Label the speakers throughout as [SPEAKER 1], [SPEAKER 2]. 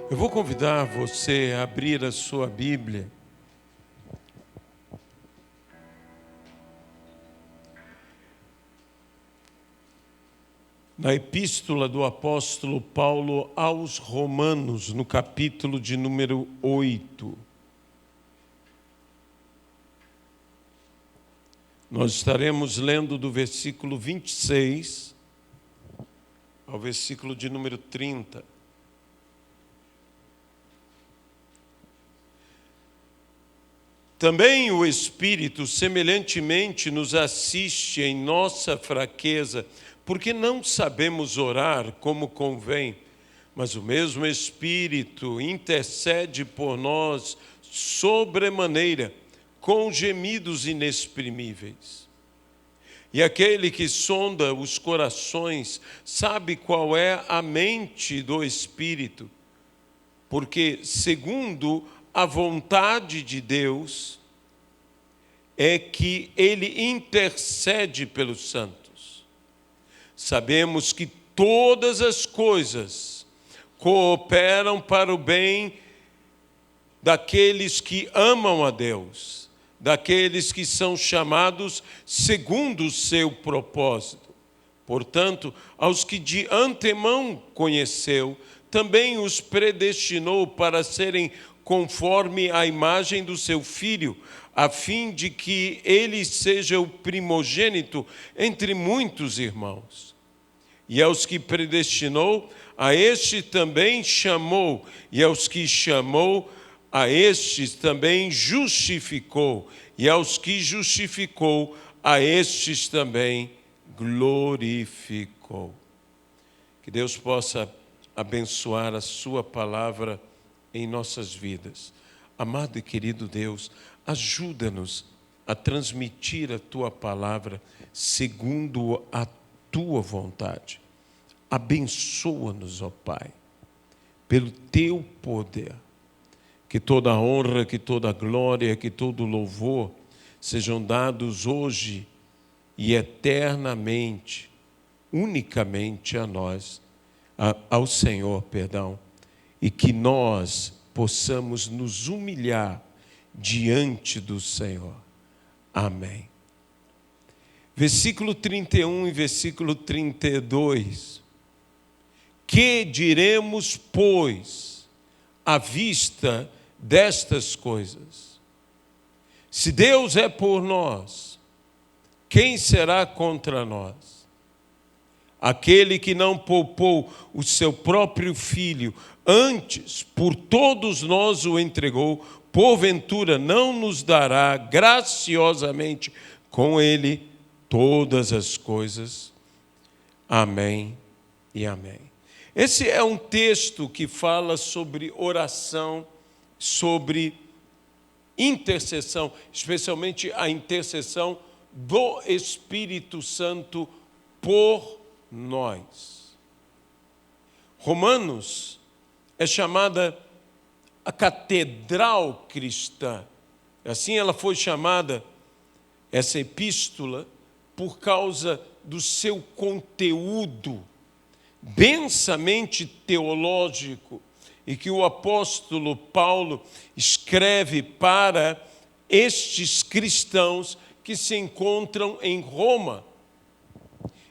[SPEAKER 1] Eu vou convidar você a abrir a sua Bíblia na epístola do apóstolo Paulo aos Romanos, no capítulo de número 8. Nós estaremos lendo do versículo 26 ao versículo de número 30. Também o Espírito, semelhantemente, nos assiste em nossa fraqueza, porque não sabemos orar como convém, mas o mesmo Espírito intercede por nós sobremaneira, com gemidos inexprimíveis. E aquele que sonda os corações sabe qual é a mente do Espírito, porque, segundo a vontade de Deus, é que Ele intercede pelos santos. Sabemos que todas as coisas cooperam para o bem daqueles que amam a Deus, daqueles que são chamados segundo o seu propósito. Portanto, aos que de antemão conheceu, também os predestinou para serem conforme a imagem do seu Filho, a fim de que ele seja o primogênito entre muitos irmãos. E aos que predestinou, a este também chamou, e aos que chamou, a estes também justificou, e aos que justificou, a estes também glorificou. Que Deus possa abençoar a sua palavra em nossas vidas. Amado e querido Deus, ajuda-nos a transmitir a Tua palavra segundo a Tua vontade. Abençoa-nos, ó Pai, pelo Teu poder. Que toda a honra, que toda a glória, que todo o louvor sejam dados hoje e eternamente, unicamente a nós, ao Senhor, perdão. E que nós possamos nos humilhar diante do Senhor. Amém. Versículo 31 e versículo 32. Que diremos, pois, à vista destas coisas? Se Deus é por nós, quem será contra nós? Aquele que não poupou o seu próprio filho, antes por todos nós o entregou, porventura não nos dará graciosamente com ele todas as coisas? Amém e amém. Esse é um texto que fala sobre oração, sobre intercessão, especialmente a intercessão do Espírito Santo por nós. Romanos é chamada a catedral cristã. Assim ela foi chamada, essa epístola, por causa do seu conteúdo densamente teológico e que o apóstolo Paulo escreve para estes cristãos que se encontram em Roma.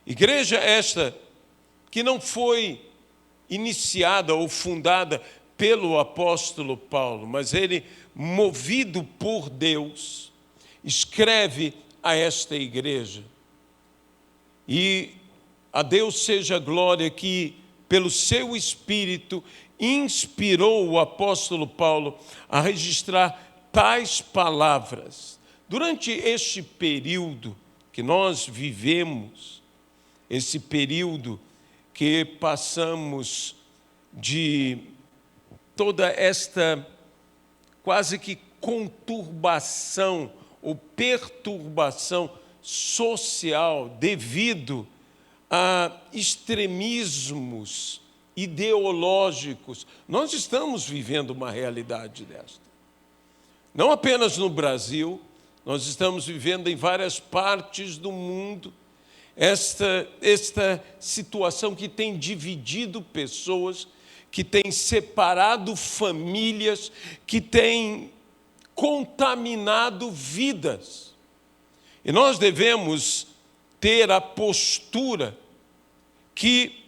[SPEAKER 1] Igreja esta que não foi iniciada ou fundada pelo apóstolo Paulo, mas ele, movido por Deus, escreve a esta igreja. E a Deus seja a glória que, pelo seu Espírito, inspirou o apóstolo Paulo a registrar tais palavras. Durante este período que nós vivemos, esse período que passamos de toda esta quase que conturbação ou perturbação social devido a extremismos ideológicos, nós estamos vivendo uma realidade desta. Não apenas no Brasil, nós estamos vivendo em várias partes do mundo esta situação que tem dividido pessoas, que tem separado famílias, que tem contaminado vidas. E nós devemos ter a postura que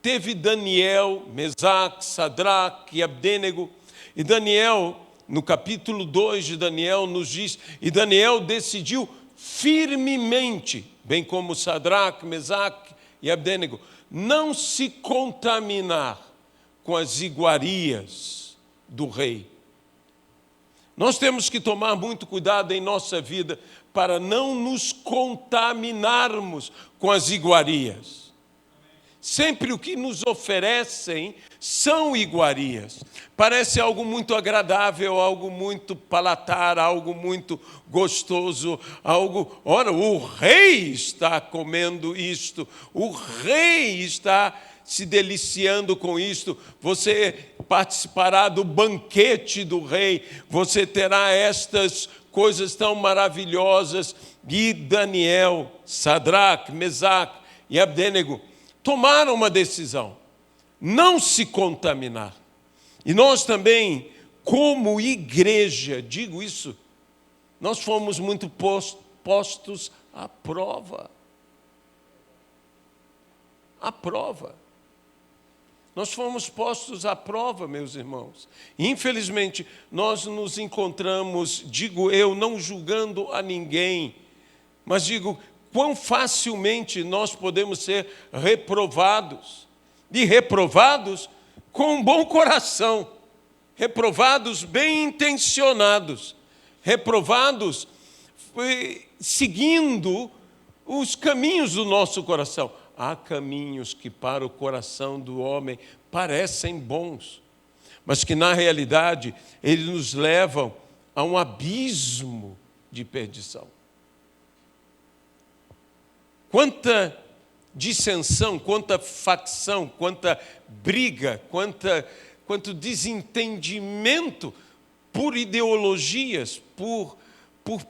[SPEAKER 1] teve Daniel, Mesaque, Sadraque e Abdênego. E Daniel, no capítulo 2 de Daniel, nos diz, e Daniel decidiu firmemente, bem como Sadraque, Mesaque e Abdênego, não se contaminar com as iguarias do rei. Nós temos que tomar muito cuidado em nossa vida para não nos contaminarmos com as iguarias. Sempre o que nos oferecem são iguarias. Parece algo muito agradável, algo muito palatar, algo muito gostoso, algo... Ora, o rei está comendo isto, o rei está se deliciando com isto, você participará do banquete do rei, você terá estas coisas tão maravilhosas. E Daniel, Sadraque, Mesaque e Abdênego tomaram uma decisão, não se contaminar. E nós também, como igreja, digo isso, nós fomos muito postos à prova. À prova. Nós fomos postos à prova, meus irmãos. Infelizmente, nós nos encontramos, digo eu, não julgando a ninguém, mas digo, quão facilmente nós podemos ser reprovados. E reprovados com um bom coração, reprovados bem intencionados, reprovados seguindo os caminhos do nosso coração. Há caminhos que para o coração do homem parecem bons, mas que na realidade eles nos levam a um abismo de perdição. Quanta dissensão, quanta facção, quanta briga, quanto desentendimento por ideologias, por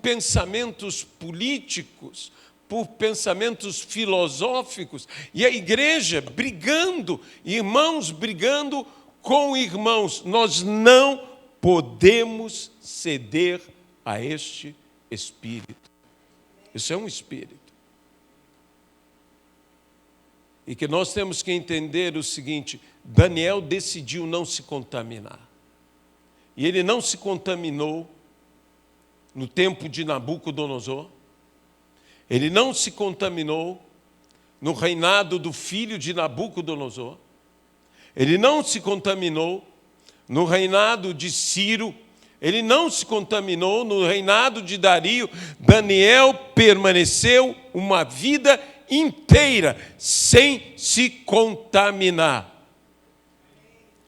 [SPEAKER 1] pensamentos políticos, por pensamentos filosóficos, e a igreja brigando, irmãos brigando com irmãos. Nós não podemos ceder a este espírito. Isso é um espírito. E que nós temos que entender o seguinte: Daniel decidiu não se contaminar. E ele não se contaminou no tempo de Nabucodonosor. Ele não se contaminou no reinado do filho de Nabucodonosor. Ele não se contaminou no reinado de Ciro. Ele não se contaminou no reinado de Dario. Daniel permaneceu uma vida inteira sem se contaminar.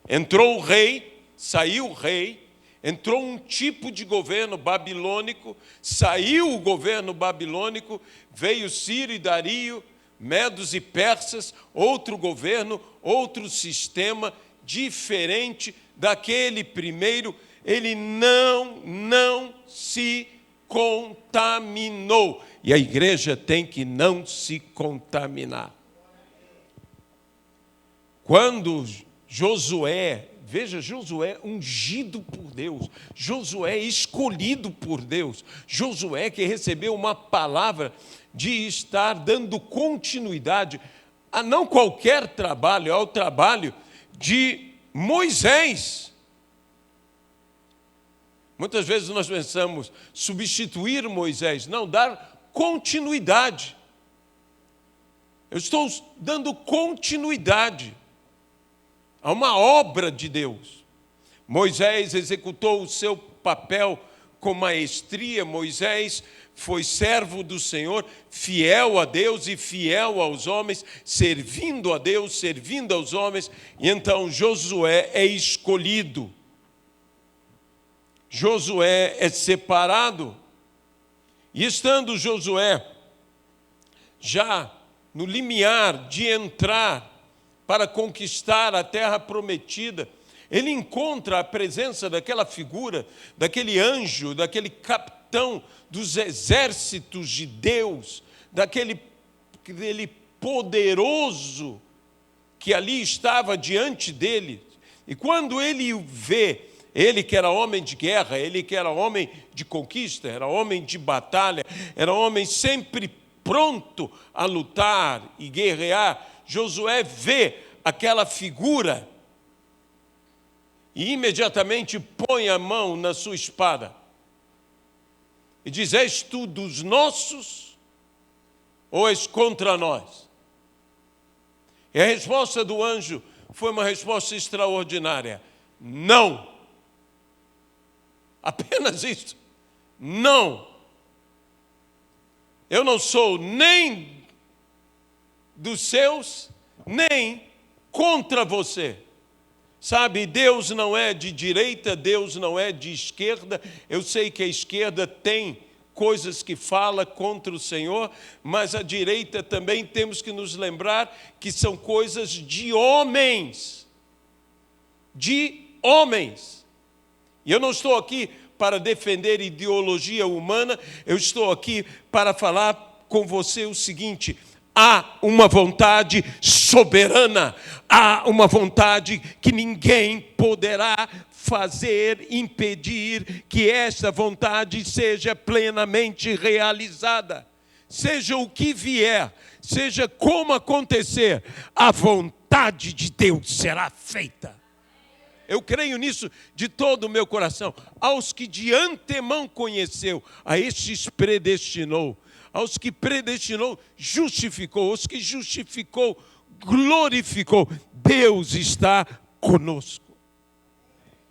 [SPEAKER 1] Entrou o rei, saiu o rei, entrou um tipo de governo babilônico, saiu o governo babilônico, veio Ciro e Dario, medos e persas, outro governo, outro sistema diferente daquele primeiro. Ele não se contaminou. E a igreja tem que não se contaminar. Quando Josué, veja, Josué ungido por Deus, Josué escolhido por Deus, Josué que recebeu uma palavra de estar dando continuidade a não qualquer trabalho, ao trabalho de Moisés. Muitas vezes nós pensamos substituir Moisés, não, dar continuidade. Eu estou dando continuidade a uma obra de Deus. Moisés executou o seu papel com maestria. Moisés foi servo do Senhor, fiel a Deus e fiel aos homens, servindo a Deus, servindo aos homens. E então Josué é escolhido. Josué é separado. E estando Josué já no limiar de entrar para conquistar a terra prometida, ele encontra a presença daquela figura, daquele anjo, daquele capitão dos exércitos de Deus, daquele poderoso que ali estava diante dele. E quando ele o vê, ele que era homem de guerra, ele que era homem de conquista, era homem de batalha, era homem sempre pronto a lutar e guerrear, Josué vê aquela figura e imediatamente põe a mão na sua espada e diz: és tu dos nossos ou és contra nós? E a resposta do anjo foi uma resposta extraordinária: não. Apenas isso. Não. Eu não sou nem dos seus, nem contra você. Sabe, Deus não é de direita, Deus não é de esquerda. Eu sei que a esquerda tem coisas que fala contra o Senhor, mas a direita também temos que nos lembrar que são coisas de homens. De homens. E eu não estou aqui para defender ideologia humana, eu estou aqui para falar com você o seguinte: há uma vontade soberana, há uma vontade que ninguém poderá fazer, impedir que essa vontade seja plenamente realizada. Seja o que vier, seja como acontecer, a vontade de Deus será feita. Eu creio nisso de todo o meu coração. Aos que de antemão conheceu, a estes predestinou. Aos que predestinou, justificou. Aos que justificou, glorificou. Deus está conosco.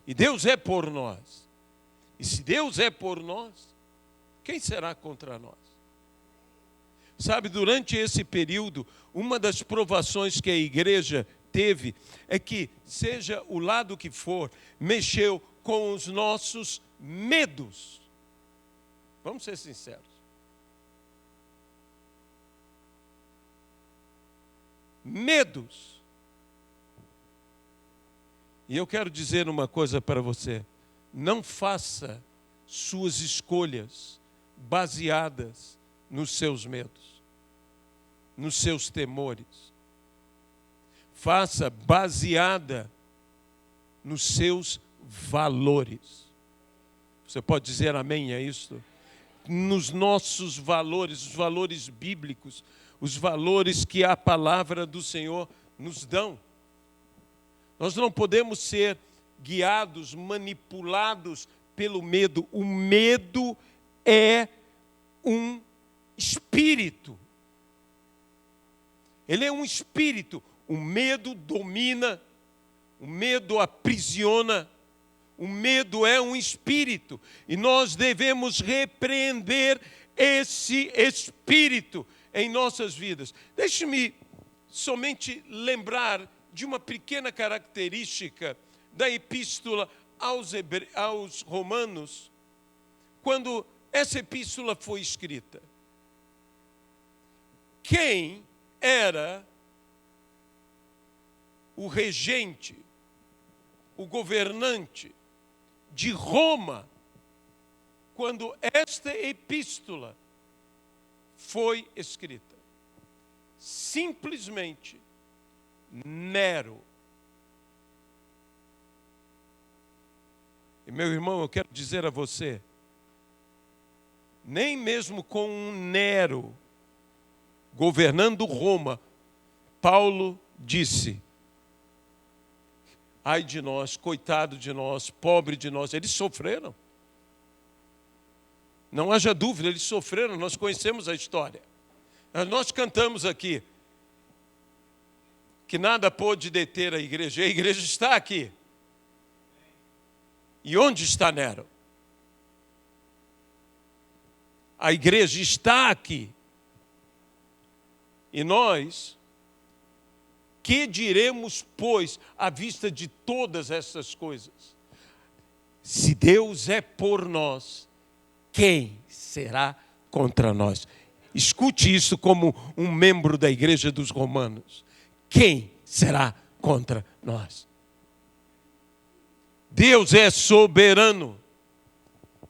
[SPEAKER 1] E Deus é por nós. E se Deus é por nós, quem será contra nós? Sabe, durante esse período, uma das provações que a igreja teve é que, seja o lado que for, mexeu com os nossos medos. Vamos ser sinceros. Medos. E eu quero dizer uma coisa para você: não faça suas escolhas baseadas nos seus medos, nos seus temores. Faça baseada nos seus valores. Você pode dizer amém a isso? Nos nossos valores, os valores bíblicos, os valores que a palavra do Senhor nos dão. Nós não podemos ser guiados, manipulados pelo medo. O medo é um espírito. Ele é um espírito. O medo domina, o medo aprisiona, o medo é um espírito. E nós devemos repreender esse espírito em nossas vidas. Deixe-me somente lembrar de uma pequena característica da epístola aos Romanos, quando essa epístola foi escrita. Quem era o regente, o governante de Roma, quando esta epístola foi escrita? Simplesmente Nero. E, meu irmão, eu quero dizer a você, nem mesmo com um Nero governando Roma, Paulo disse: ai de nós, coitado de nós, pobre de nós. Eles sofreram. Não haja dúvida, eles sofreram, nós conhecemos a história. Nós cantamos aqui que nada pôde deter a igreja está aqui. E onde está Nero? A igreja está aqui. E nós, que diremos, pois, à vista de todas essas coisas? Se Deus é por nós, quem será contra nós? Escute isso como um membro da igreja dos Romanos. Quem será contra nós? Deus é soberano.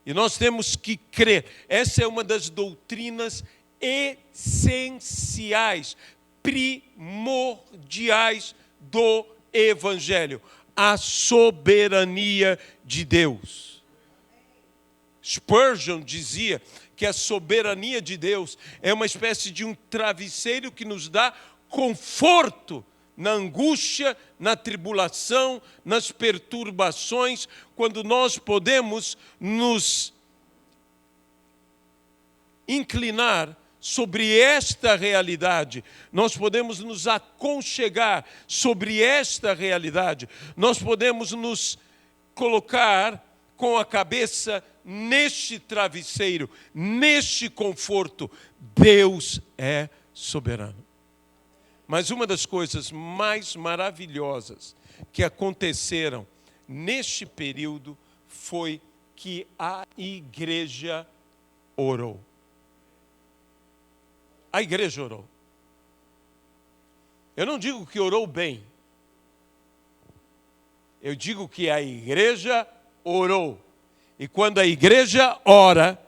[SPEAKER 1] E nós temos que crer. Essa é uma das doutrinas essenciais, primordiais do Evangelho, a soberania de Deus. Spurgeon dizia que a soberania de Deus é uma espécie de um travesseiro que nos dá conforto na angústia, na tribulação, nas perturbações, quando nós podemos nos inclinar sobre esta realidade, nós podemos nos aconchegar sobre esta realidade, nós podemos nos colocar com a cabeça neste travesseiro, neste conforto. Deus é soberano. Mas uma das coisas mais maravilhosas que aconteceram neste período foi que a igreja orou. A igreja orou. Eu não digo que orou bem. Eu digo que a igreja orou. E quando a igreja ora,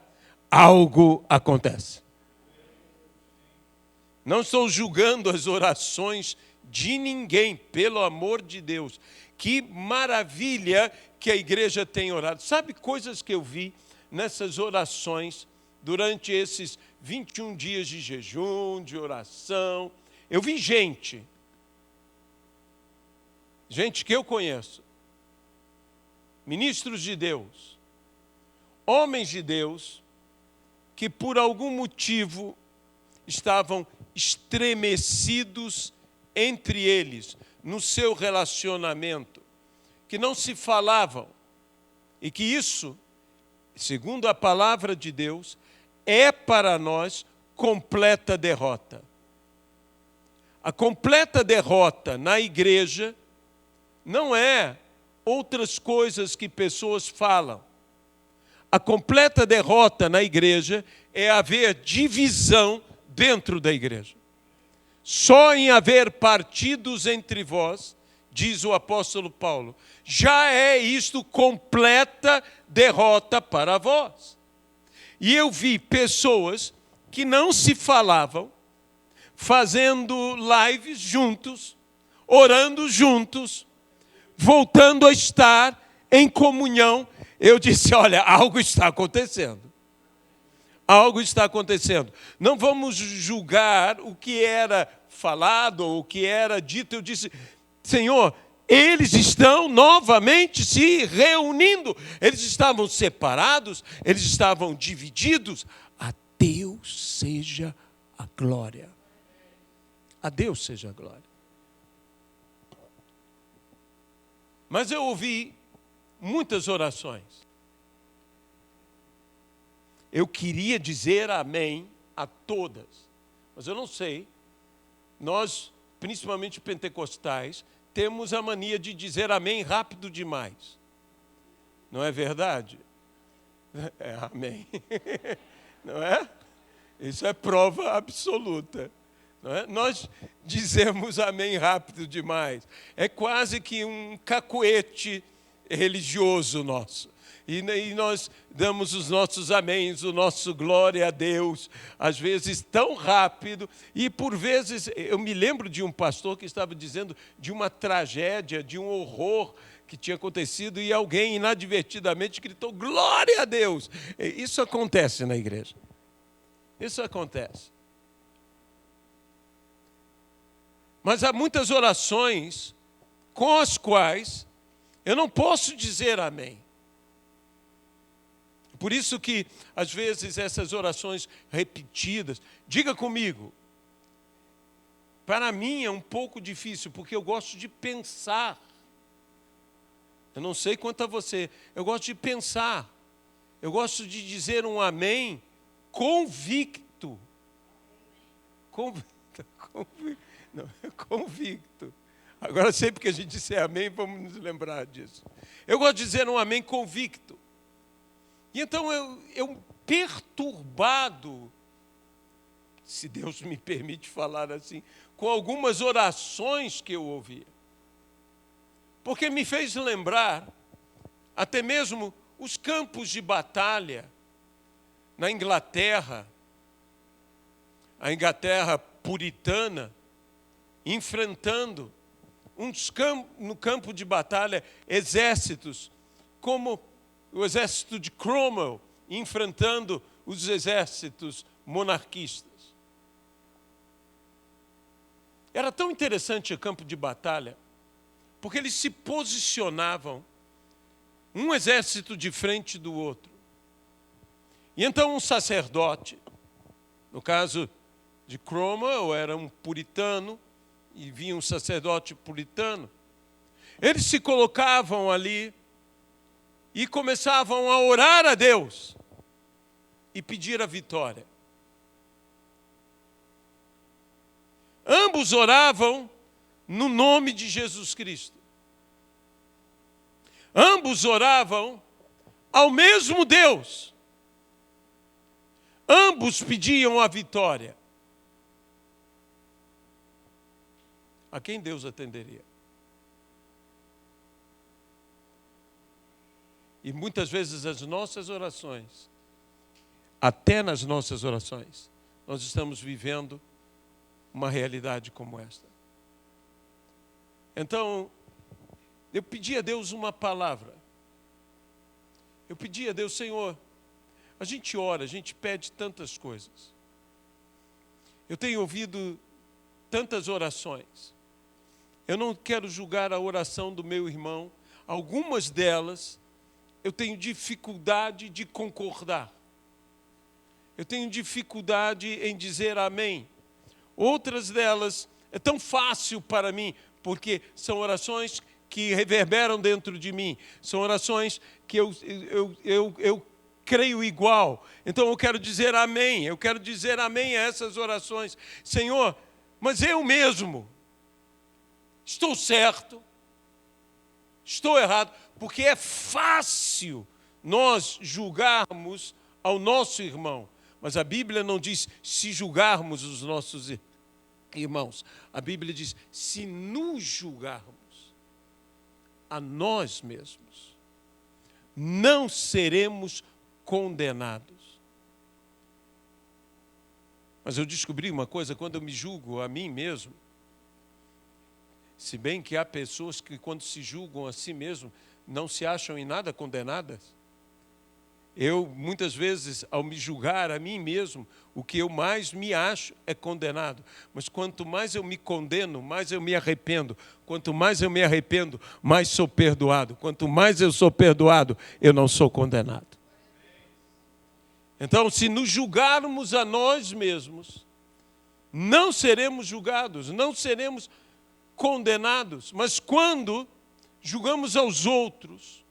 [SPEAKER 1] algo acontece. Não estou julgando as orações de ninguém, pelo amor de Deus. Que maravilha que a igreja tem orado. Sabe coisas que eu vi nessas orações durante esses 21 dias de jejum, de oração? Eu vi gente que eu conheço, ministros de Deus, homens de Deus, que por algum motivo estavam estremecidos entre eles, no seu relacionamento, que não se falavam, e que isso, segundo a palavra de Deus, é para nós completa derrota. A completa derrota na igreja não é outras coisas que pessoas falam. A completa derrota na igreja é haver divisão dentro da igreja. Só em haver partidos entre vós, diz o apóstolo Paulo, já é isto completa derrota para vós. E eu vi pessoas que não se falavam, fazendo lives juntos, orando juntos, voltando a estar em comunhão. Eu disse, olha, algo está acontecendo. Algo está acontecendo. Não vamos julgar o que era falado ou o que era dito. Eu disse, Senhor, eles estão novamente se reunindo. Eles estavam separados, eles estavam divididos. A Deus seja a glória. A Deus seja a glória. Mas eu ouvi muitas orações. Eu queria dizer amém a todas, mas eu não sei. Nós, principalmente pentecostais, temos a mania de dizer amém rápido demais. Não é verdade? É amém. Não é? Isso é prova absoluta. Não é? Nós dizemos amém rápido demais. É quase que um cacuete religioso nosso. E nós damos os nossos améns, o nosso glória a Deus, às vezes tão rápido. E por vezes, eu me lembro de um pastor que estava dizendo de uma tragédia, de um horror que tinha acontecido, e alguém inadvertidamente gritou, glória a Deus. Isso acontece na igreja. Isso acontece. Mas há muitas orações com as quais eu não posso dizer amém. Por isso que, às vezes, essas orações repetidas, diga comigo, para mim é um pouco difícil, porque eu gosto de pensar. Eu não sei quanto a você, eu gosto de pensar. Eu gosto de dizer um amém convicto. Convicto. Agora, sempre que a gente disser amém, vamos nos lembrar disso. Eu gosto de dizer um amém convicto. E então eu perturbado, se Deus me permite falar assim, com algumas orações que eu ouvia. Porque me fez lembrar até mesmo os campos de batalha na Inglaterra, a Inglaterra puritana, enfrentando no campo de batalha exércitos, como o exército de Cromwell enfrentando os exércitos monarquistas. Era tão interessante o campo de batalha, porque eles se posicionavam um exército de frente do outro. E então um sacerdote, no caso de Cromwell, era um puritano, e vinha um sacerdote puritano, eles se colocavam ali e começavam a orar a Deus e pedir a vitória. Ambos oravam no nome de Jesus Cristo. Ambos oravam ao mesmo Deus. Ambos pediam a vitória. A quem Deus atenderia? E muitas vezes as nossas orações, até nas nossas orações, nós estamos vivendo uma realidade como esta. Então, eu pedi a Deus uma palavra. Eu pedi a Deus, Senhor, a gente ora, a gente pede tantas coisas. Eu tenho ouvido tantas orações. Eu não quero julgar a oração do meu irmão. Algumas delas eu tenho dificuldade de concordar. Eu tenho dificuldade em dizer amém. Outras delas é tão fácil para mim, porque são orações que reverberam dentro de mim. São orações que eu creio igual. Então eu quero dizer amém. Eu quero dizer amém a essas orações. Senhor, mas eu mesmo estou certo, estou errado, porque é fácil nós julgarmos ao nosso irmão. Mas a Bíblia não diz se julgarmos os nossos irmãos. A Bíblia diz se nos julgarmos a nós mesmos, não seremos condenados. Mas eu descobri uma coisa, quando eu me julgo a mim mesmo, se bem que há pessoas que quando se julgam a si mesmo, não se acham em nada condenadas. Eu, muitas vezes, ao me julgar a mim mesmo, o que eu mais me acho é condenado. Mas quanto mais eu me condeno, mais eu me arrependo. Quanto mais eu me arrependo, mais sou perdoado. Quanto mais eu sou perdoado, eu não sou condenado. Então, se nos julgarmos a nós mesmos, não seremos julgados, não seremos condenados. Mas quando julgamos aos outros,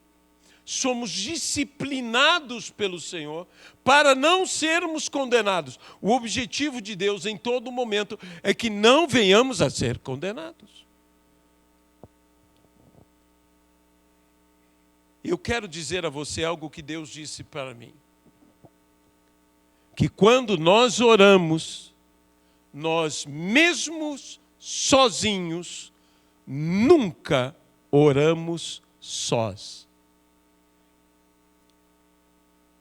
[SPEAKER 1] somos disciplinados pelo Senhor para não sermos condenados. O objetivo de Deus em todo momento é que não venhamos a ser condenados. Eu quero dizer a você algo que Deus disse para mim. Que quando nós oramos, nós mesmos sozinhos, nunca oramos sós.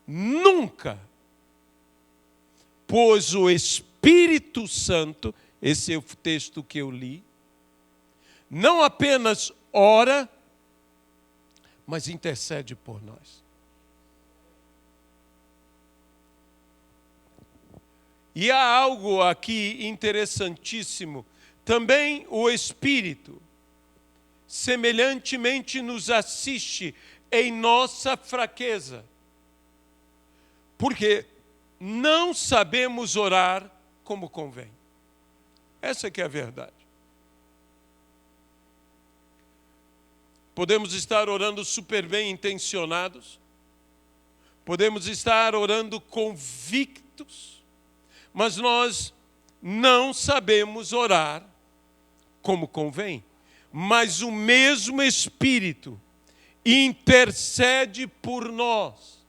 [SPEAKER 1] Nunca. Pois o Espírito Santo, esse é o texto que eu li, não apenas ora, mas intercede por nós. E há algo aqui interessantíssimo. Também o Espírito, semelhantemente, nos assiste em nossa fraqueza. Porque não sabemos orar como convém. Essa que é a verdade. Podemos estar orando super bem intencionados. Podemos estar orando convictos. Mas nós não sabemos orar como convém. Mas o mesmo Espírito intercede por nós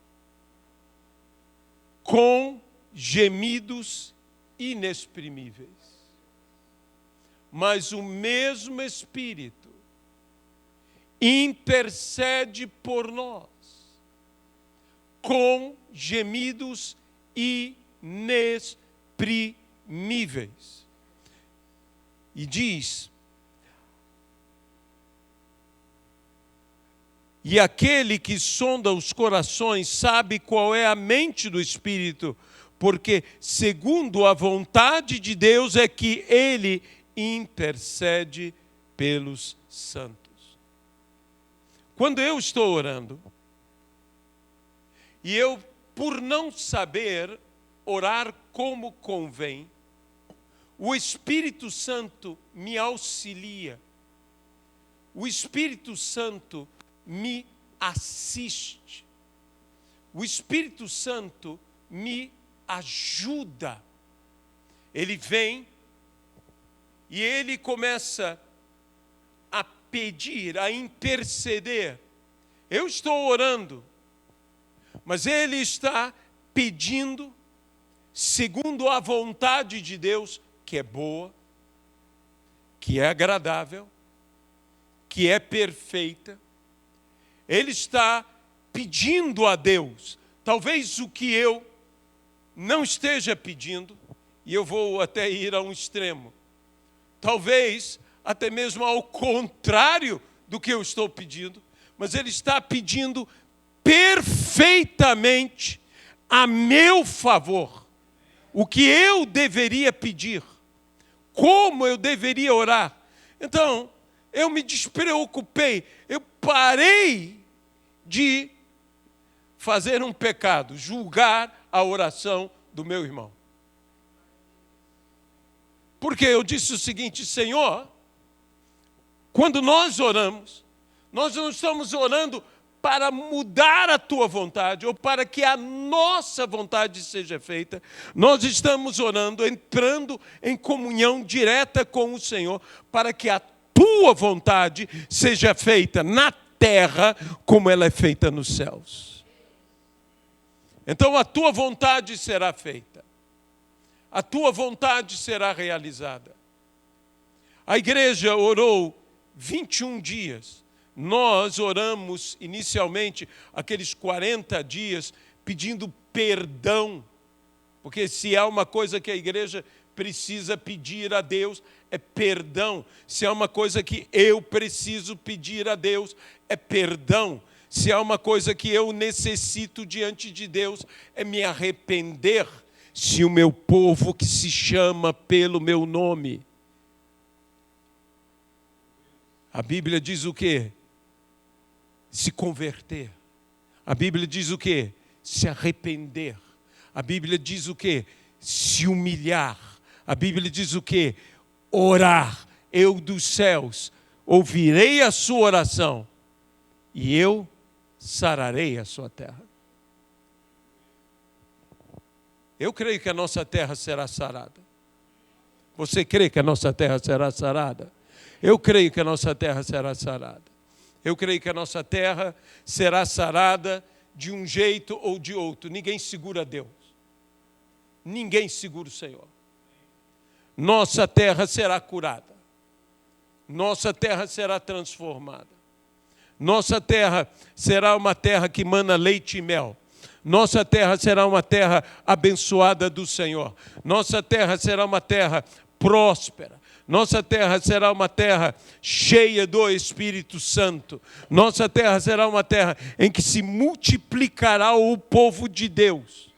[SPEAKER 1] com gemidos inexprimíveis. Mas o mesmo Espírito intercede por nós com gemidos inexprimíveis. E diz: E aquele que sonda os corações sabe qual é a mente do Espírito, porque segundo a vontade de Deus é que ele intercede pelos santos. Quando eu estou orando, e eu, por não saber orar como convém, o Espírito Santo me auxilia. O Espírito Santo me assiste. O Espírito Santo me ajuda. Ele vem e ele começa a pedir, a interceder. Eu estou orando, mas ele está pedindo segundo a vontade de Deus, que é boa, que é agradável, que é perfeita. Ele está pedindo a Deus, talvez o que eu não esteja pedindo, e eu vou até ir a um extremo, talvez até mesmo ao contrário do que eu estou pedindo, mas ele está pedindo perfeitamente a meu favor o que eu deveria pedir, como eu deveria orar. Então, eu me despreocupei, eu parei de fazer um pecado, julgar a oração do meu irmão. Porque eu disse o seguinte: Senhor, quando nós oramos, nós não estamos orando para mudar a tua vontade ou para que a nossa vontade seja feita. Nós estamos orando, entrando em comunhão direta com o Senhor, para que a tua vontade seja feita na terra como ela é feita nos céus. Então a tua vontade será feita. A tua vontade será realizada. A igreja orou 21 dias. Nós oramos inicialmente aqueles 40 dias pedindo perdão. Porque se há uma coisa que a igreja precisa pedir a Deus, é perdão. Se há uma coisa que eu preciso pedir a Deus, é perdão. Se há uma coisa que eu necessito diante de Deus, é me arrepender. Se o meu povo que se chama pelo meu nome. A Bíblia diz o quê? Se converter. A Bíblia diz o quê? Se arrepender. A Bíblia diz o quê? Se humilhar. A Bíblia diz o quê? Orar. Eu dos céus ouvirei a sua oração e eu sararei a sua terra. Eu creio que a nossa terra será sarada. Você crê que a nossa terra será sarada? Eu creio que a nossa terra será sarada. Eu creio que a nossa terra será sarada de um jeito ou de outro. Ninguém segura Deus. Ninguém segura o Senhor. Nossa terra será curada. Nossa terra será transformada. Nossa terra será uma terra que mana leite e mel. Nossa terra será uma terra abençoada do Senhor. Nossa terra será uma terra próspera. Nossa terra será uma terra cheia do Espírito Santo. Nossa terra será uma terra em que se multiplicará o povo de Deus.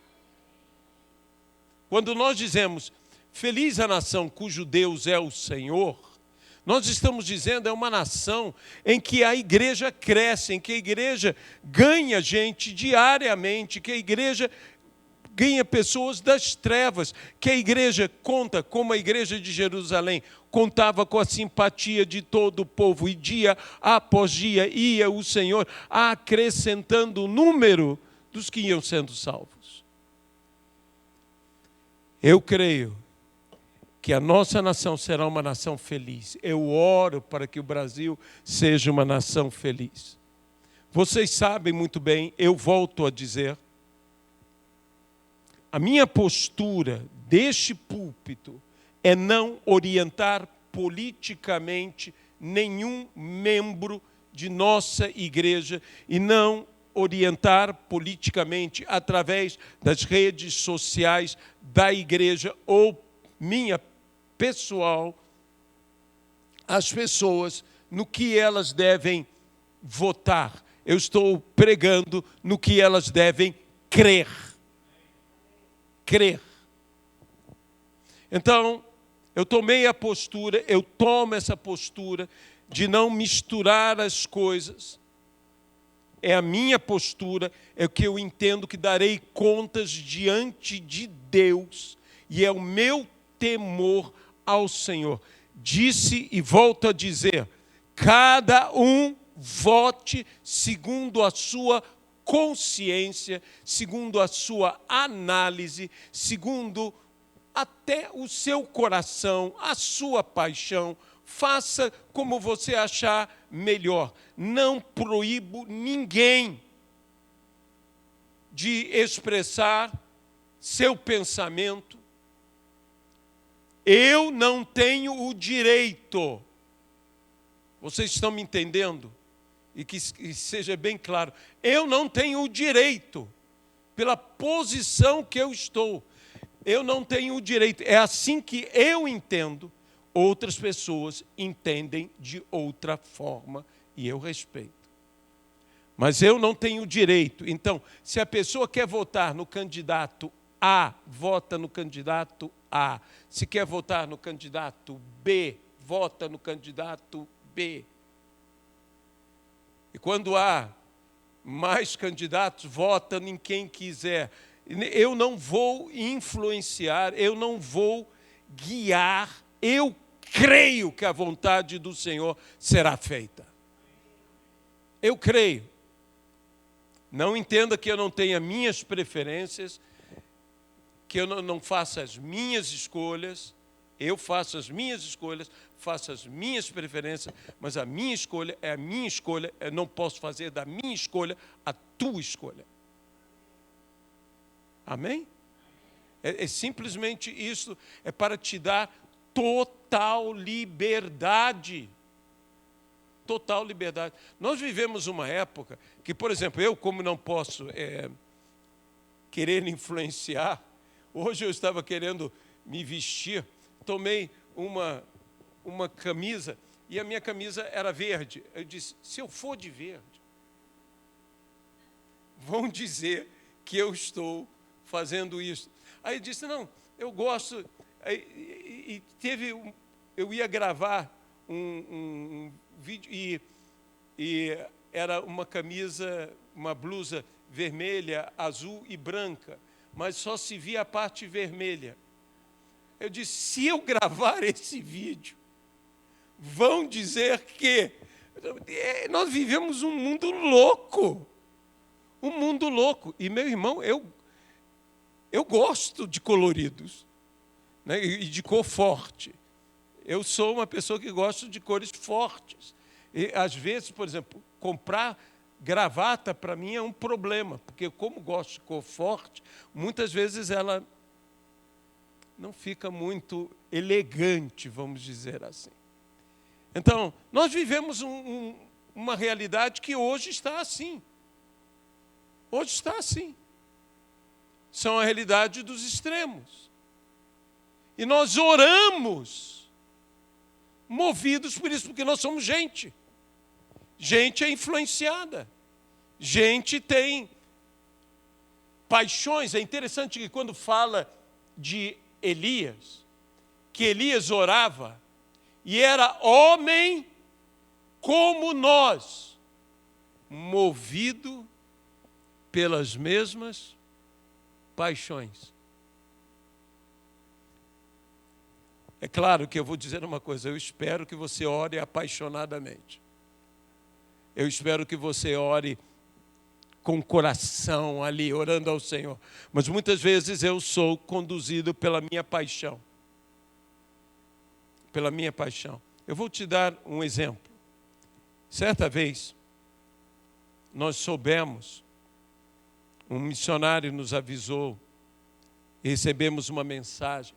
[SPEAKER 1] Quando nós dizemos, feliz a nação cujo Deus é o Senhor, nós estamos dizendo, é uma nação em que a igreja cresce, em que a igreja ganha gente diariamente, que a igreja ganha pessoas das trevas, que a igreja conta, como a igreja de Jerusalém, contava com a simpatia de todo o povo, e dia após dia ia o Senhor acrescentando o número dos que iam sendo salvos. Eu creio que a nossa nação será uma nação feliz. Eu oro para que o Brasil seja uma nação feliz. Vocês sabem muito bem, eu volto a dizer, a minha postura deste púlpito é não orientar politicamente nenhum membro de nossa igreja e não orientar politicamente através das redes sociais da igreja ou minha pessoal as pessoas no que elas devem votar. eu estou pregando no que elas devem crer. Crer. Então, eu tomei a postura, eu tomo essa postura de não misturar as coisas. É a minha postura, é o que eu entendo que darei contas diante de Deus. E é o meu temor ao Senhor. Disse e volto a dizer, cada um vote segundo a sua consciência, segundo a sua análise, segundo até o seu coração, a sua paixão. Faça como você achar melhor. Não proíbo ninguém de expressar seu pensamento. Eu não tenho o direito. Vocês estão me entendendo? E que seja bem claro. Eu não tenho o direito, pela posição que eu estou. Eu não tenho o direito. É assim que eu entendo. Outras pessoas entendem de outra forma e eu respeito. Mas eu não tenho o direito. Então, se a pessoa quer votar no candidato A, vota no candidato A. Se quer votar no candidato B, vota no candidato B. E quando há mais candidatos, vota em quem quiser. Eu não vou influenciar, eu não vou guiar. Eu creio que a vontade do Senhor será feita. Eu creio. Não entenda que eu não tenha minhas preferências, que eu não faça as minhas escolhas. Eu faço as minhas escolhas, faço as minhas preferências, mas a minha escolha é a minha escolha. Eu não posso fazer da minha escolha a tua escolha. Amém? É simplesmente isso. É para te dar total liberdade. Total liberdade. Nós vivemos uma época que, por exemplo, eu, como não posso querer influenciar, hoje eu estava querendo me vestir, tomei uma camisa, e a minha camisa era verde. Eu disse, se eu for de verde, vão dizer que eu estou fazendo isso. Aí eu disse, não, eu gosto. E eu ia gravar um vídeo e era uma camisa, uma blusa vermelha, azul e branca, mas só se via a parte vermelha. Eu disse, se eu gravar esse vídeo, vão dizer que nós vivemos um mundo louco. Um mundo louco. E, meu irmão, eu gosto de coloridos, né, e de cor forte. Eu sou uma pessoa que gosta de cores fortes. E, às vezes, por exemplo, comprar gravata para mim é um problema, porque como gosto de cor forte, muitas vezes ela não fica muito elegante, vamos dizer assim. Então, nós vivemos uma realidade que hoje está assim. Hoje está assim. São a realidade dos extremos. E nós oramos, movidos por isso, porque nós somos gente. Gente é influenciada. Gente tem paixões. É interessante que quando fala de Elias, que Elias orava, e era homem como nós, movido pelas mesmas paixões. É claro que eu vou dizer uma coisa, eu espero que você ore apaixonadamente. Eu espero que você ore com o coração ali, orando ao Senhor. Mas muitas vezes eu sou conduzido pela minha paixão. Pela minha paixão. Eu vou te dar um exemplo. Certa vez, nós soubemos, um missionário nos avisou, e recebemos uma mensagem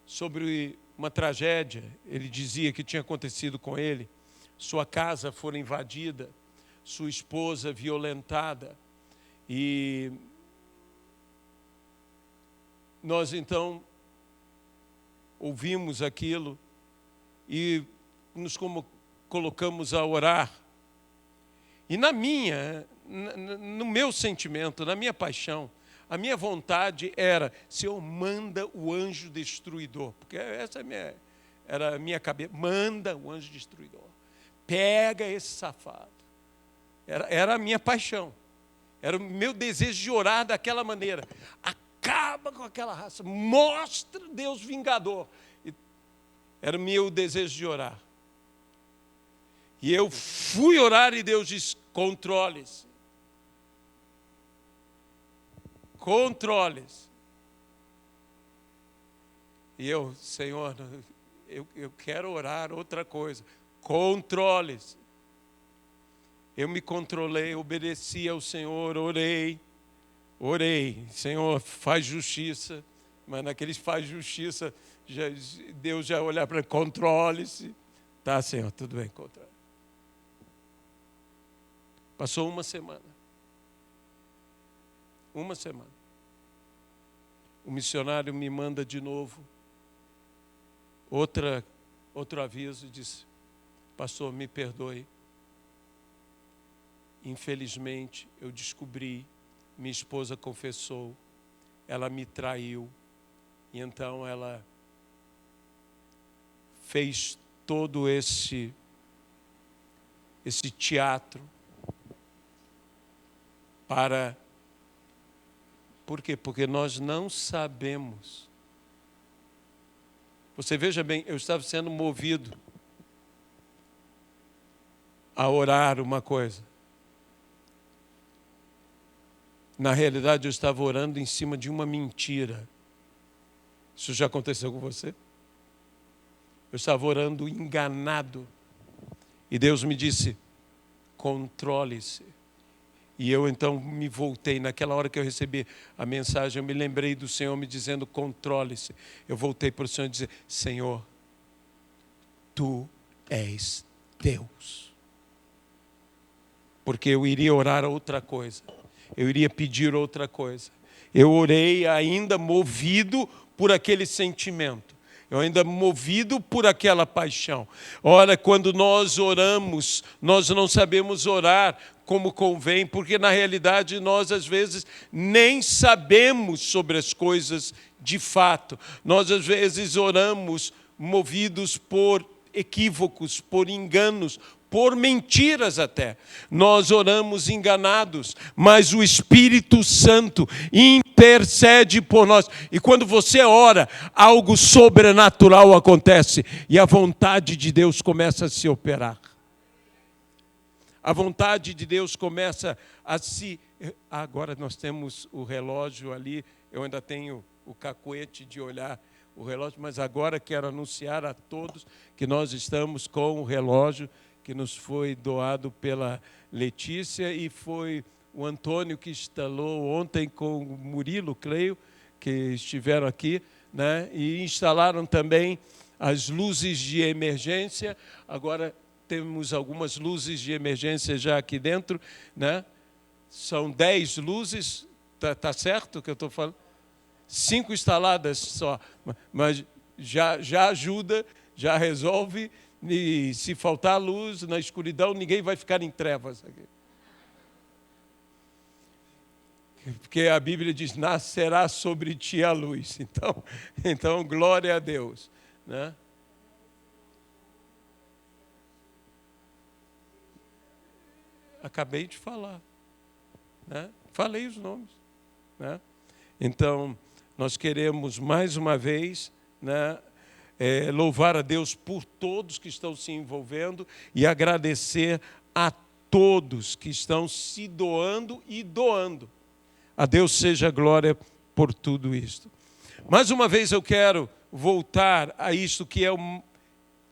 [SPEAKER 1] sobre uma tragédia. Ele dizia que tinha acontecido com ele. Sua casa fora invadida, sua esposa violentada. E nós então ouvimos aquilo e nos colocamos a orar. E no meu sentimento, na minha paixão, a minha vontade era: Senhor, manda o anjo destruidor. Porque essa era a minha cabeça. Manda o anjo destruidor. Pega esse safado. Era a minha paixão. Era o meu desejo de orar daquela maneira. Acaba com aquela raça. Mostra Deus vingador. Era o meu desejo de orar. E eu fui orar e Deus disse: controle-se. Controle-se. E eu: Senhor, eu quero orar outra coisa. Controle-se. Eu me controlei, obedeci ao Senhor, orei. Senhor, faz justiça. Mas naqueles faz justiça, Deus já olhar para ele: controle-se. Tá, Senhor, tudo bem, controle. Passou uma semana. Uma semana. O missionário me manda de novo outro aviso, disse: pastor, me perdoe. Infelizmente, eu descobri, minha esposa confessou, ela me traiu. E então ela fez todo esse teatro para... Por quê? Porque nós não sabemos. Você veja bem, eu estava sendo movido a orar uma coisa. Na realidade, eu estava orando em cima de uma mentira. Isso já aconteceu com você? Eu estava orando enganado. E Deus me disse: controle-se. E eu então me voltei. Naquela hora que eu recebi a mensagem, eu me lembrei do Senhor me dizendo: controle-se. Eu voltei para o Senhor e disse: Senhor, Tu és Deus. Porque eu iria orar outra coisa. Eu iria pedir outra coisa. Eu orei ainda movido por aquele sentimento. Eu ainda movido por aquela paixão. Ora, quando nós oramos, nós não sabemos orar como convém, porque na realidade nós às vezes nem sabemos sobre as coisas de fato. Nós às vezes oramos movidos por equívocos, por enganos, por mentiras até. Nós oramos enganados, mas o Espírito Santo intercede por nós. E quando você ora, algo sobrenatural acontece e a vontade de Deus começa a se operar. A vontade de Deus começa a se... Agora nós temos o relógio ali, eu ainda tenho o cacuete de olhar o relógio, mas agora quero anunciar a todos que nós estamos com o relógio que nos foi doado pela Letícia, e foi o Antônio que instalou ontem com o Murilo, creio, que estiveram aqui, né? E instalaram também as luzes de emergência. Agora temos algumas luzes de emergência já aqui dentro, né? São 10 luzes, tá certo o que eu estou falando? 5 instaladas só, mas já ajuda, já resolve. E se faltar luz na escuridão, ninguém vai ficar em trevas aqui. Porque a Bíblia diz: nascerá sobre ti a luz. Então glória a Deus, né? Acabei de falar, né? Falei os nomes, né? Então, nós queremos mais uma vez, né, louvar a Deus por todos que estão se envolvendo e agradecer a todos que estão se doando e doando. A Deus seja glória por tudo isto. Mais uma vez eu quero voltar a isto que é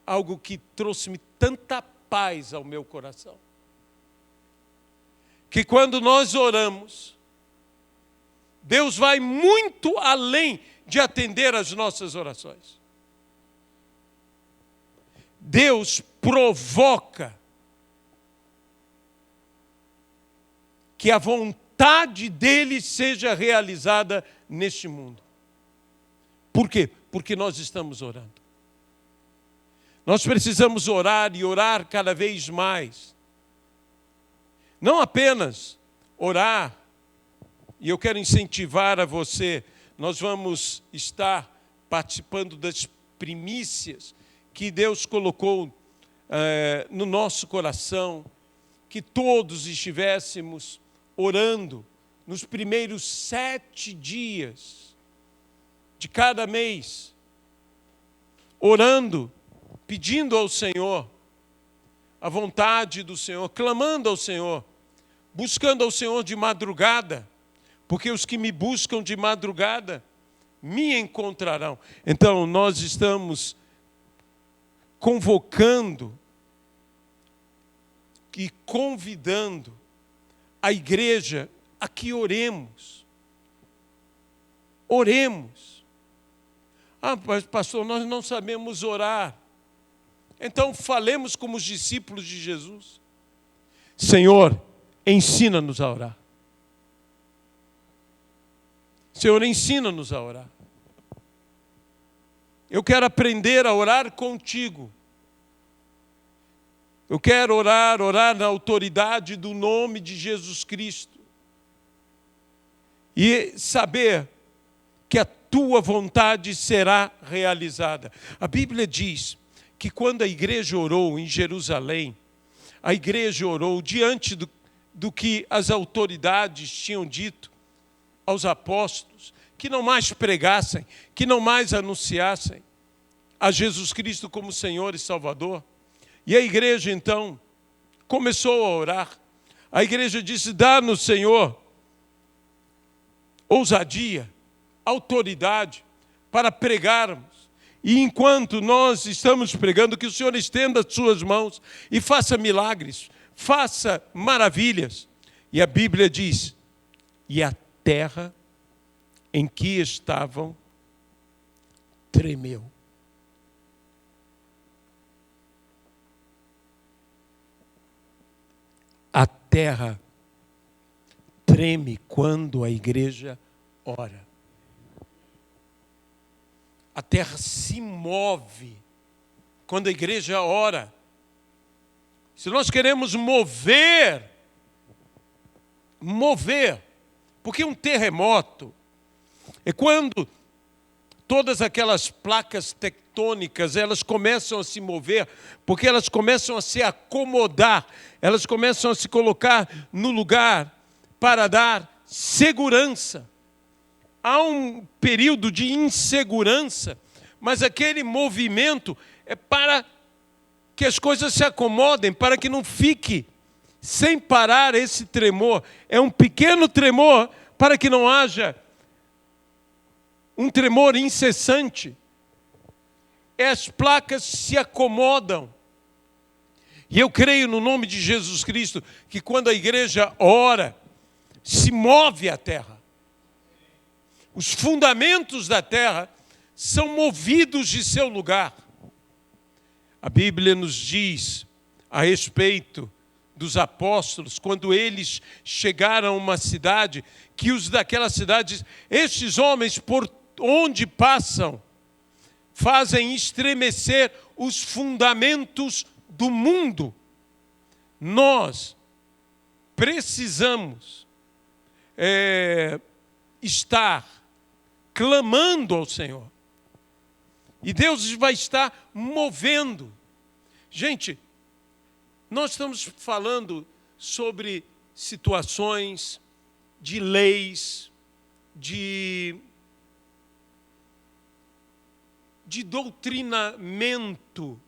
[SPEAKER 1] algo que trouxe-me tanta paz ao meu coração. Que quando nós oramos, Deus vai muito além de atender às nossas orações. Deus provoca que a vontade dele seja realizada neste mundo. Por quê? Porque nós estamos orando. Nós precisamos orar e orar cada vez mais. Não apenas orar, e eu quero incentivar a você, nós vamos estar participando das primícias que Deus colocou no nosso coração, que todos estivéssemos orando nos primeiros 7 dias de cada mês, orando, pedindo ao Senhor a vontade do Senhor, clamando ao Senhor, buscando ao Senhor de madrugada, porque os que me buscam de madrugada me encontrarão. Então, nós estamos convocando e convidando a igreja a que oremos. Oremos. Mas pastor, nós não sabemos orar. Então falemos como os discípulos de Jesus. Senhor, ensina-nos a orar. Senhor, ensina-nos a orar. Eu quero aprender a orar contigo. Eu quero orar na autoridade do nome de Jesus Cristo. E saber que a tua vontade será realizada. A Bíblia diz que quando a igreja orou em Jerusalém, a igreja orou diante do que as autoridades tinham dito aos apóstolos, que não mais pregassem, que não mais anunciassem a Jesus Cristo como Senhor e Salvador. E a igreja, então, começou a orar. A igreja disse, dá-nos, Senhor, ousadia, autoridade para pregarmos. E enquanto nós estamos pregando, que o Senhor estenda as suas mãos e faça milagres, faça maravilhas. E a Bíblia diz, e a terra em que estavam tremeu. A terra treme quando a igreja ora. A terra se move quando a igreja ora. Se nós queremos mover, porque um terremoto é quando todas aquelas placas tectônicas, elas começam a se mover, porque elas começam a se acomodar, elas começam a se colocar no lugar para dar segurança. Há um período de insegurança, mas aquele movimento é para que as coisas se acomodem, para que não fique sem parar esse tremor. É um pequeno tremor para que não haja um tremor incessante. As placas se acomodam. E eu creio no nome de Jesus Cristo que quando a igreja ora, se move a terra. Os fundamentos da terra são movidos de seu lugar. A Bíblia nos diz a respeito dos apóstolos, quando eles chegaram a uma cidade, que os daquela cidade, estes homens por onde passam, fazem estremecer os fundamentos do mundo. Nós precisamos estar clamando ao Senhor. E Deus vai estar movendo. Gente, nós estamos falando sobre situações de leis, de doutrinamento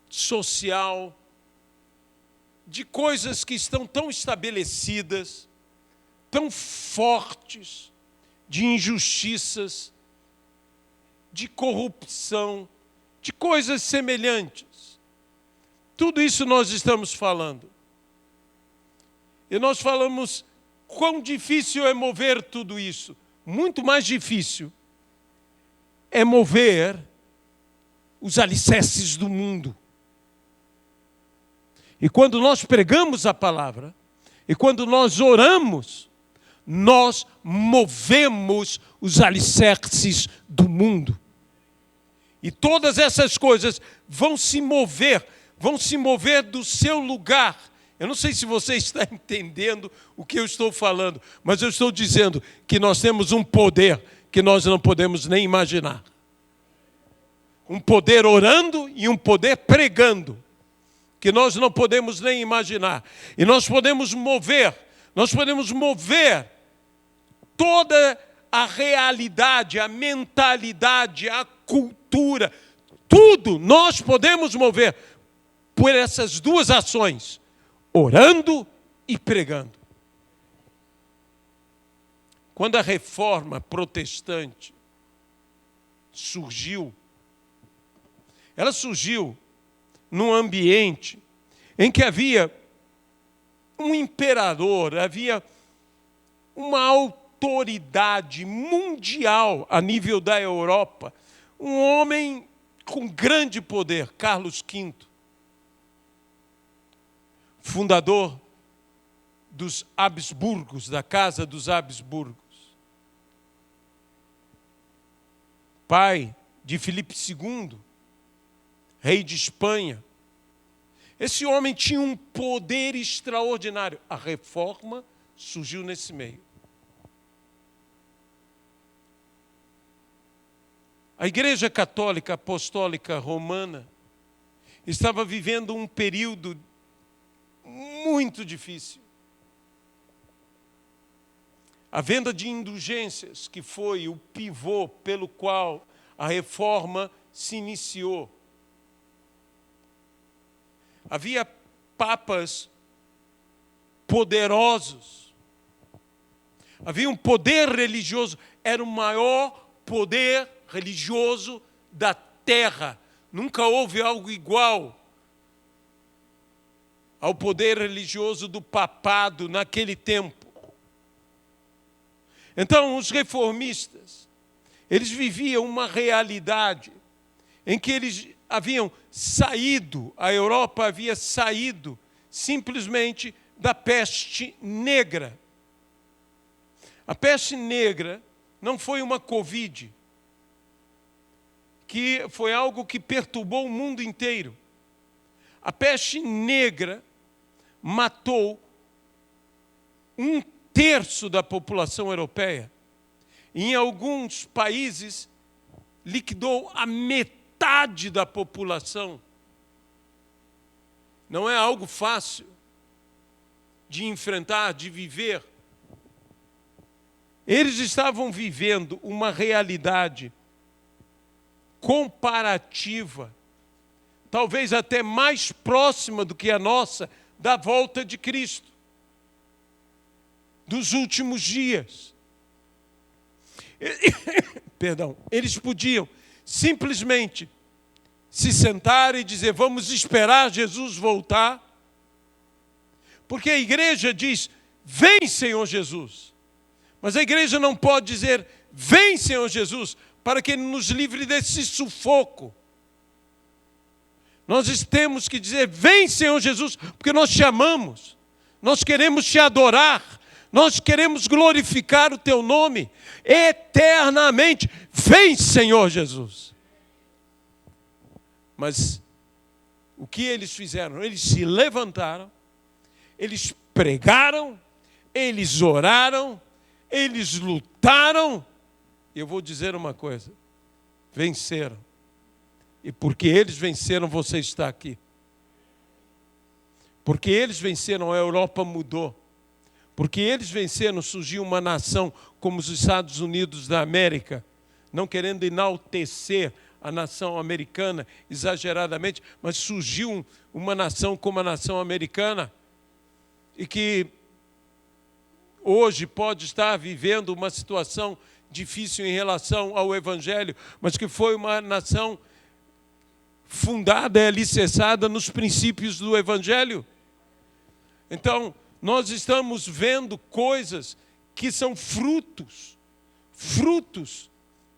[SPEAKER 1] social, de coisas que estão tão estabelecidas, tão fortes, de injustiças, de corrupção, de coisas semelhantes. Tudo isso nós estamos falando. E nós falamos quão difícil é mover tudo isso. Muito mais difícil é mover os alicerces do mundo. E quando nós pregamos a palavra, e quando nós oramos, nós movemos os alicerces do mundo. E todas essas coisas vão se mover do seu lugar Eu não sei se você está entendendo o que eu estou falando, mas eu estou dizendo que nós temos um poder que nós não podemos nem imaginar. Um poder orando e um poder pregando, que nós não podemos nem imaginar. E nós podemos mover toda a realidade, a mentalidade, a cultura, tudo nós podemos mover por essas duas ações, orando e pregando. Quando a reforma protestante surgiu, ela surgiu num ambiente em que havia um imperador, havia uma autoridade mundial a nível da Europa, um homem com grande poder, Carlos V, fundador dos Habsburgos, da Casa dos Habsburgos, pai de Filipe II, rei de Espanha. Esse homem tinha um poder extraordinário. A reforma surgiu nesse meio. A Igreja Católica Apostólica Romana estava vivendo um período muito difícil. A venda de indulgências, que foi o pivô pelo qual a reforma se iniciou. Havia papas poderosos. Havia um poder religioso. Era o maior poder religioso da terra. Nunca houve algo igual ao poder religioso do papado naquele tempo. Então, os reformistas, eles viviam uma realidade em que eles haviam saído, a Europa havia saído simplesmente da peste negra. A peste negra não foi uma Covid, que foi algo que perturbou o mundo inteiro. A peste negra matou 1/3 da população europeia. Em alguns países, liquidou a metade da população. Não é algo fácil de enfrentar, de viver. Eles estavam vivendo uma realidade comparativa, talvez até mais próxima do que a nossa, da volta de Cristo, dos últimos dias. Perdão, eles podiam simplesmente se sentar e dizer: vamos esperar Jesus voltar, porque a igreja diz: vem, Senhor Jesus. Mas a igreja não pode dizer: vem, Senhor Jesus, para que Ele nos livre desse sufoco. Nós temos que dizer: vem, Senhor Jesus, porque nós te amamos, nós queremos te adorar, nós queremos glorificar o teu nome eternamente. Vem, Senhor Jesus. Mas o que eles fizeram? Eles se levantaram, eles pregaram, eles oraram, eles lutaram. Eu vou dizer uma coisa: venceram. E porque eles venceram, você está aqui. Porque eles venceram, a Europa mudou. Porque eles venceram, surgiu uma nação como os Estados Unidos da América, não querendo enaltecer a nação americana exageradamente, mas surgiu uma nação como a nação americana, e que hoje pode estar vivendo uma situação difícil em relação ao Evangelho, mas que foi uma nação fundada e alicerçada nos princípios do Evangelho. Então, nós estamos vendo coisas que são frutos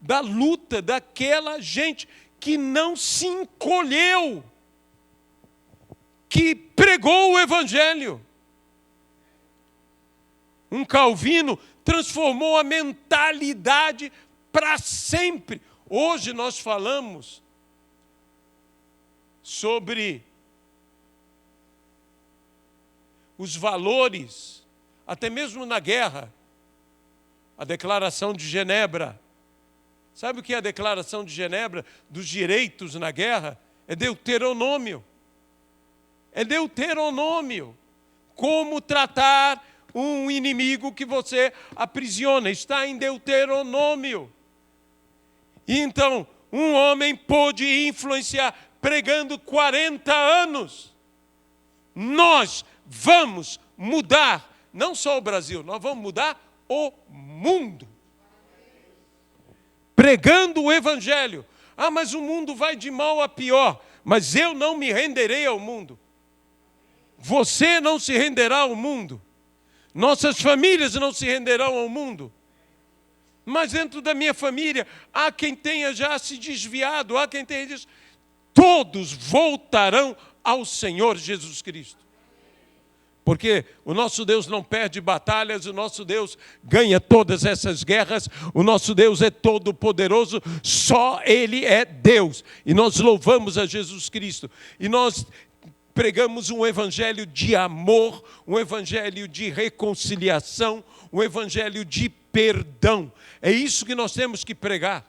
[SPEAKER 1] da luta daquela gente que não se encolheu, que pregou o Evangelho. Um Calvino transformou a mentalidade para sempre. Hoje nós falamos sobre os valores, até mesmo na guerra. A Declaração de Genebra. Sabe o que é a Declaração de Genebra dos direitos na guerra? É Deuteronômio. É Deuteronômio. Como tratar um inimigo que você aprisiona. Está em Deuteronômio. E então, um homem pôde influenciar pregando 40 anos. Nós vamos mudar, não só o Brasil, nós vamos mudar o mundo. Pregando o Evangelho. Ah, mas o mundo vai de mal a pior. Mas eu não me renderei ao mundo. Você não se renderá ao mundo. Nossas famílias não se renderão ao mundo. Mas dentro da minha família, há quem tenha já se desviado, há quem tenha dito, todos voltarão ao Senhor Jesus Cristo. Porque o nosso Deus não perde batalhas, o nosso Deus ganha todas essas guerras, o nosso Deus é todo poderoso, só Ele é Deus. E nós louvamos a Jesus Cristo. E nós pregamos um evangelho de amor, um evangelho de reconciliação, um evangelho de perdão. É isso que nós temos que pregar.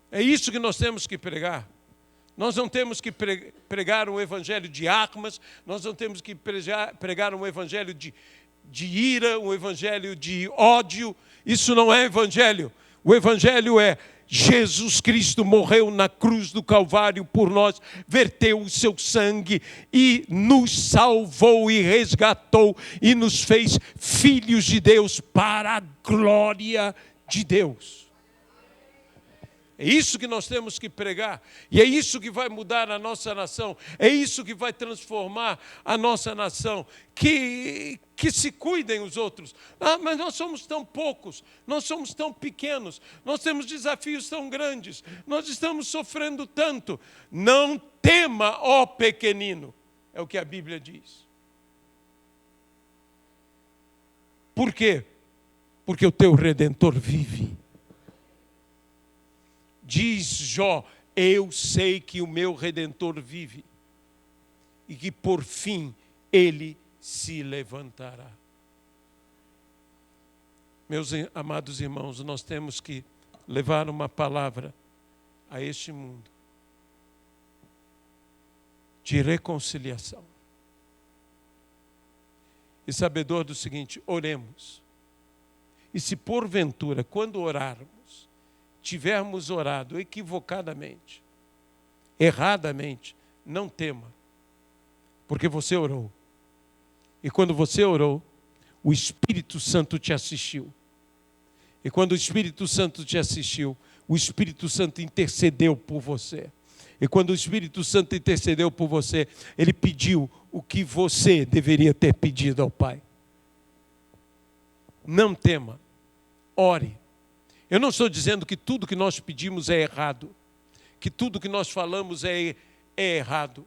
[SPEAKER 1] É isso que nós temos que pregar. Nós não temos que pregar um evangelho de armas, nós não temos que pregar um evangelho de ira, um evangelho de ódio. Isso não é evangelho. O evangelho é Jesus Cristo morreu na cruz do Calvário por nós, verteu o seu sangue e nos salvou e resgatou e nos fez filhos de Deus para a glória de Deus. É isso que nós temos que pregar. E é isso que vai mudar a nossa nação. É isso que vai transformar a nossa nação. Que se cuidem os outros. Ah, mas nós somos tão poucos. Nós somos tão pequenos. Nós temos desafios tão grandes. Nós estamos sofrendo tanto. Não tema, ó pequenino. É o que a Bíblia diz. Por quê? Porque o teu Redentor vive. Diz Jó, eu sei que o meu Redentor vive e que por fim ele se levantará. Meus amados irmãos, nós temos que levar uma palavra a este mundo de reconciliação. E sabedor do seguinte, oremos. E se porventura, quando orarmos, tivermos orado equivocadamente, erradamente, não tema, porque você orou. E quando você orou, o Espírito Santo te assistiu. E quando o Espírito Santo te assistiu, o Espírito Santo intercedeu por você. E quando o Espírito Santo intercedeu por você, ele pediu o que você deveria ter pedido ao Pai. Não tema, ore. Eu não estou dizendo que tudo que nós pedimos é errado, que tudo que nós falamos é errado.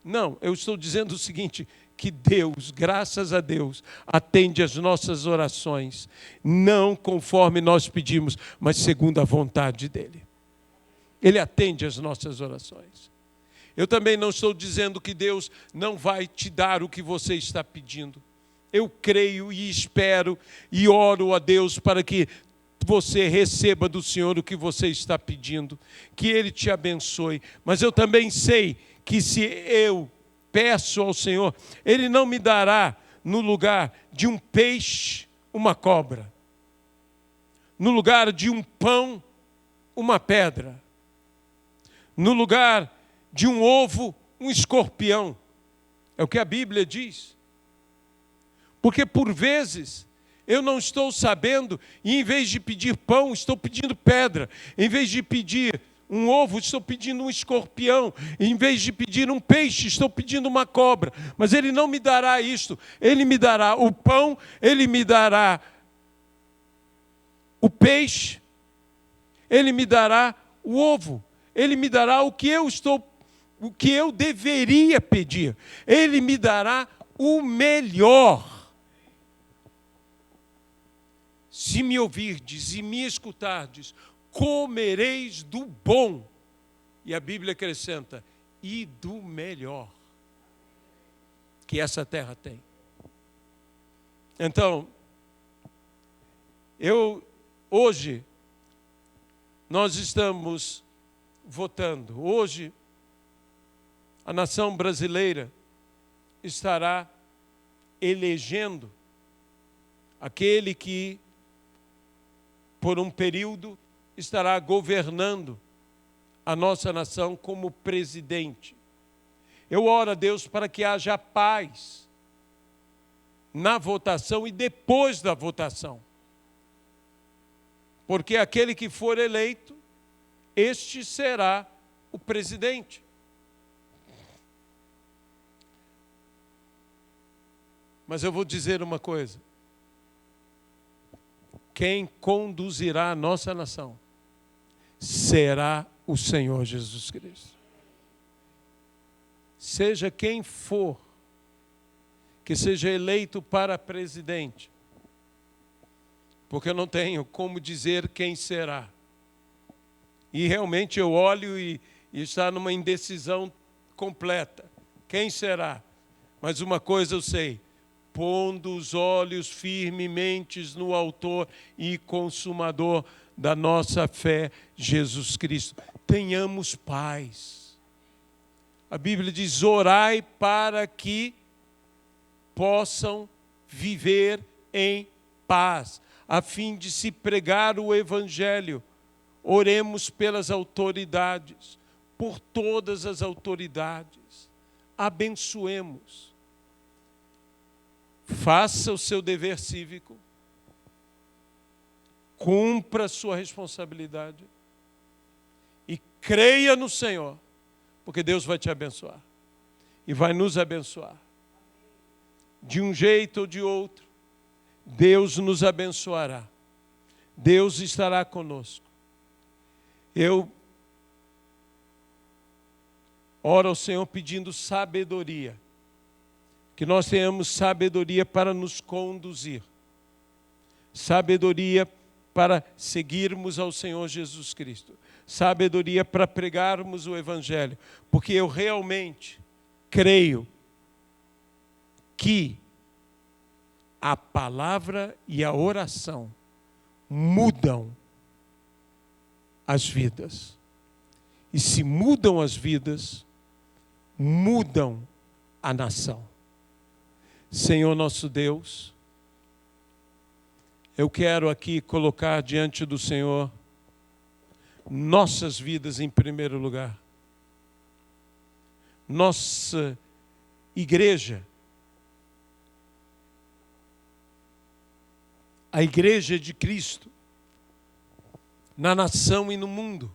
[SPEAKER 1] Não, eu estou dizendo o seguinte, que Deus, graças a Deus, atende as nossas orações, não conforme nós pedimos, mas segundo a vontade dEle. Ele atende as nossas orações. Eu também não estou dizendo que Deus não vai te dar o que você está pedindo. Eu creio e espero e oro a Deus para que você receba do Senhor o que você está pedindo, que Ele te abençoe. Mas eu também sei que se eu peço ao Senhor, Ele não me dará no lugar de um peixe, uma cobra. No lugar de um pão, uma pedra. No lugar de um ovo, um escorpião. É o que a Bíblia diz. Porque por vezes eu não estou sabendo, e em vez de pedir pão, estou pedindo pedra. Em vez de pedir um ovo, estou pedindo um escorpião. Em vez de pedir um peixe, estou pedindo uma cobra. Mas Ele não me dará isto. Ele me dará o pão, Ele me dará o peixe, Ele me dará o ovo. Ele me dará o que eu deveria pedir. Ele me dará o melhor. Se me ouvirdes e me escutardes, comereis do bom. E a Bíblia acrescenta, e do melhor. que essa terra tem. Então, hoje, nós estamos votando. Hoje, a nação brasileira estará elegendo aquele que, por um período, estará governando a nossa nação como presidente. Eu oro a Deus para que haja paz na votação e depois da votação. Porque aquele que for eleito, este será o presidente. Mas eu vou dizer uma coisa. Quem conduzirá a nossa nação será o Senhor Jesus Cristo. Seja quem for, que seja eleito para presidente, porque eu não tenho como dizer quem será. E realmente eu olho e está numa indecisão completa. Quem será? Mas uma coisa eu sei, pondo os olhos firmemente no autor e consumador da nossa fé, Jesus Cristo. Tenhamos paz. A Bíblia diz, orai para que possam viver em paz, a fim de se pregar o Evangelho. Oremos pelas autoridades, por todas as autoridades. Abençoemos. Faça o seu dever cívico. Cumpra a sua responsabilidade. E creia no Senhor, porque Deus vai te abençoar. E vai nos abençoar. De um jeito ou de outro, Deus nos abençoará. Deus estará conosco. Eu oro ao Senhor pedindo sabedoria. Que nós tenhamos sabedoria para nos conduzir. Sabedoria para seguirmos ao Senhor Jesus Cristo. Sabedoria para pregarmos o Evangelho. Porque eu realmente creio que a palavra e a oração mudam as vidas. E se mudam as vidas, mudam a nação. Senhor nosso Deus, eu quero aqui colocar diante do Senhor nossas vidas em primeiro lugar. Nossa igreja, a igreja de Cristo, na nação e no mundo.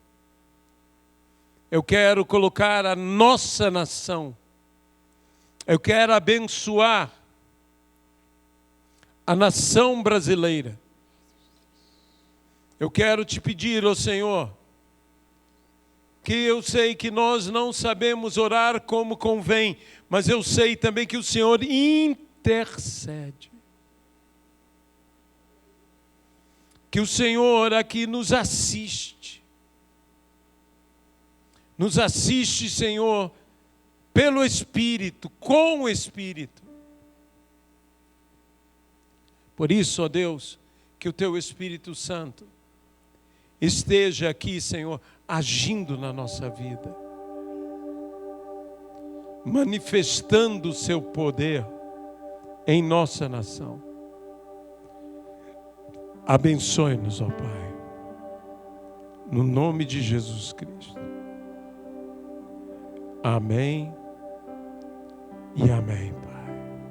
[SPEAKER 1] Eu quero colocar a nossa nação. Eu quero abençoar a nação brasileira. Eu quero te pedir, ó Senhor, que eu sei que nós não sabemos orar como convém, mas eu sei também que o Senhor intercede. Que o Senhor aqui nos assiste. Nos assiste, Senhor, pelo Espírito, com o Espírito. Por isso, ó Deus, que o Teu Espírito Santo esteja aqui, Senhor, agindo na nossa vida. Manifestando o Seu poder em nossa nação. Abençoe-nos, ó Pai. No nome de Jesus Cristo. Amém e amém.